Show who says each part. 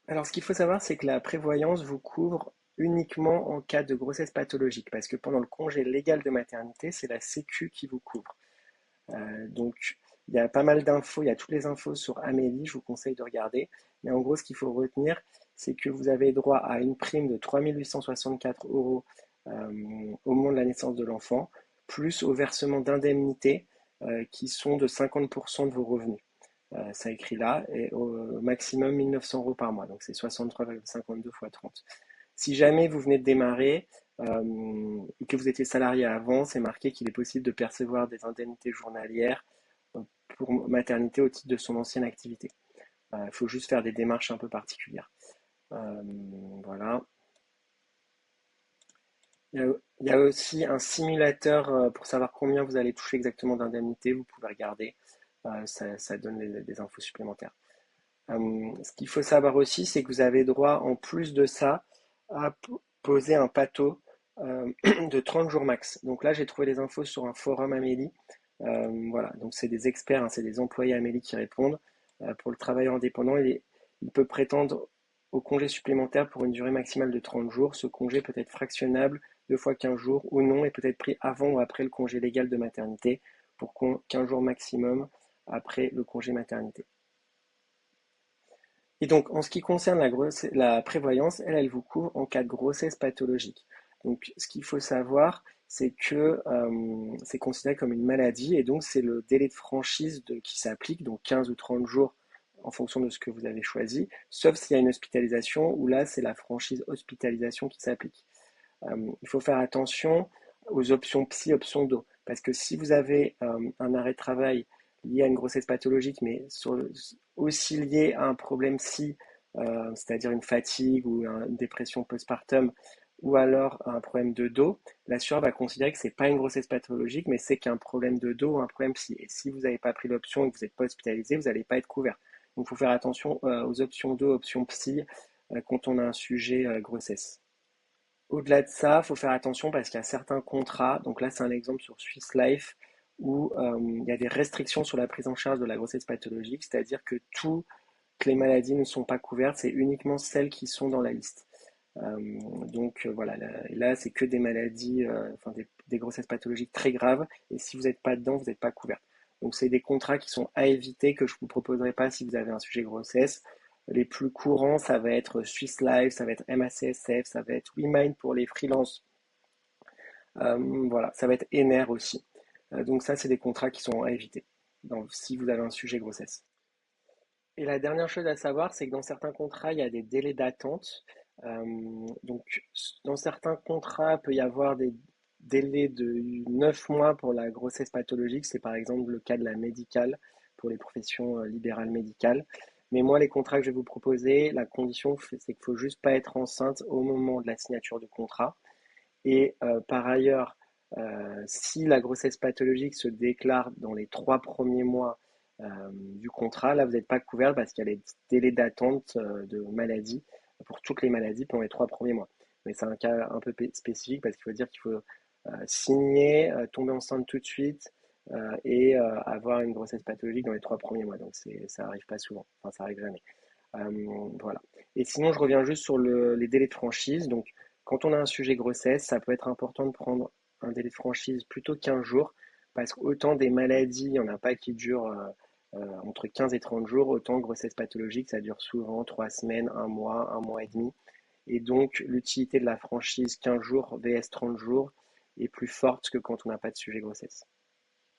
Speaker 1: Alors, ce qu'il faut savoir, c'est que la prévoyance vous couvre uniquement en cas de grossesse pathologique, parce que pendant le congé légal de maternité, c'est la Sécu qui vous couvre. Donc, il y a pas mal d'infos, il y a toutes les infos sur Amélie, je vous conseille de regarder. Mais en gros, ce qu'il faut retenir, c'est que vous avez droit à une prime de 3 864 € au moment de la naissance de l'enfant, plus au versement d'indemnités qui sont de 50% de vos revenus. Ça écrit là, et au maximum 1 900 € par mois, donc c'est 63,52 fois 30. Si jamais vous venez de démarrer et que vous étiez salarié avant, c'est marqué qu'il est possible de percevoir des indemnités journalières pour maternité au titre de son ancienne activité. Il faut juste faire des démarches un peu particulières. Euh, voilà. Il y a aussi un simulateur pour savoir combien vous allez toucher exactement d'indemnités. Vous pouvez regarder. Ça donne des infos supplémentaires. Ce qu'il faut savoir aussi, c'est que vous avez droit, en plus de ça, à poser un PATO de 30 jours max. Donc là, j'ai trouvé les infos sur un forum Amélie. Voilà, donc c'est des experts, hein, c'est des employés Amélie qui répondent. Pour le travailleur indépendant, il peut prétendre au congé supplémentaire pour une durée maximale de 30 jours. Ce congé peut être fractionnable 2 fois 15 jours ou non et peut être pris avant ou après le congé légal de maternité pour 15 jours maximum après le congé maternité. Et donc, en ce qui concerne la prévoyance, elle vous couvre en cas de grossesse pathologique. Donc, ce qu'il faut savoir, c'est que c'est considéré comme une maladie et donc c'est le délai de franchise qui s'applique, donc 15 ou 30 jours en fonction de ce que vous avez choisi, sauf s'il y a une hospitalisation où là, c'est la franchise hospitalisation qui s'applique. Il faut faire attention aux options psy, options do. Parce que si vous avez un arrêt de travail lié à une grossesse pathologique, mais aussi lié à un problème psy, c'est-à-dire une fatigue ou une dépression postpartum, ou alors un problème de dos, l'assureur va considérer que ce n'est pas une grossesse pathologique, mais c'est qu'un problème de dos ou un problème psy. Et si vous n'avez pas pris l'option et que vous n'êtes pas hospitalisé, vous n'allez pas être couvert. Donc il faut faire attention aux options do, options psy, quand on a un sujet grossesse. Au-delà de ça, il faut faire attention parce qu'il y a certains contrats, donc là c'est un exemple sur Swiss Life, où il y a des restrictions sur la prise en charge de la grossesse pathologique, c'est-à-dire que toutes les maladies ne sont pas couvertes, c'est uniquement celles qui sont dans la liste. Voilà, là c'est que des maladies, enfin des grossesses pathologiques très graves, et si vous n'êtes pas dedans, vous n'êtes pas couvert. Donc c'est des contrats qui sont à éviter, que je ne vous proposerai pas si vous avez un sujet grossesse. Les plus courants, ça va être Swiss Life, ça va être MACSF, ça va être WeMind pour les freelances. Voilà, ça va être Ener aussi. Donc ça, c'est des contrats qui sont à éviter si vous avez un sujet grossesse. Et la dernière chose à savoir, c'est que dans certains contrats, il y a des délais d'attente. Donc, dans certains contrats, il peut y avoir des délais de 9 mois pour la grossesse pathologique. C'est par exemple le cas de la médicale pour les professions libérales médicales. Mais moi, les contrats que je vais vous proposer, la condition, c'est qu'il ne faut juste pas être enceinte au moment de la signature du contrat. Et par ailleurs, si la grossesse pathologique se déclare dans les 3 premiers mois du contrat, là, vous n'êtes pas couvert parce qu'il y a les délais d'attente de maladie pour toutes les maladies pendant les 3 premiers mois. Mais c'est un cas un peu spécifique parce qu'il faut dire qu'il faut signer, tomber enceinte tout de suite et avoir une grossesse pathologique dans les 3 premiers mois. Donc ça n'arrive pas souvent, enfin ça arrive jamais. Voilà. Et sinon, je reviens juste sur les délais de franchise. Donc, quand on a un sujet grossesse, ça peut être important de prendre un délai de franchise plutôt 15 jours, parce qu'autant des maladies, il n'y en a pas qui durent entre 15 et 30 jours, autant grossesse pathologique, ça dure souvent 3 semaines, un mois et demi. Et donc, l'utilité de la franchise 15 jours vs 30 jours est plus forte que quand on n'a pas de sujet grossesse.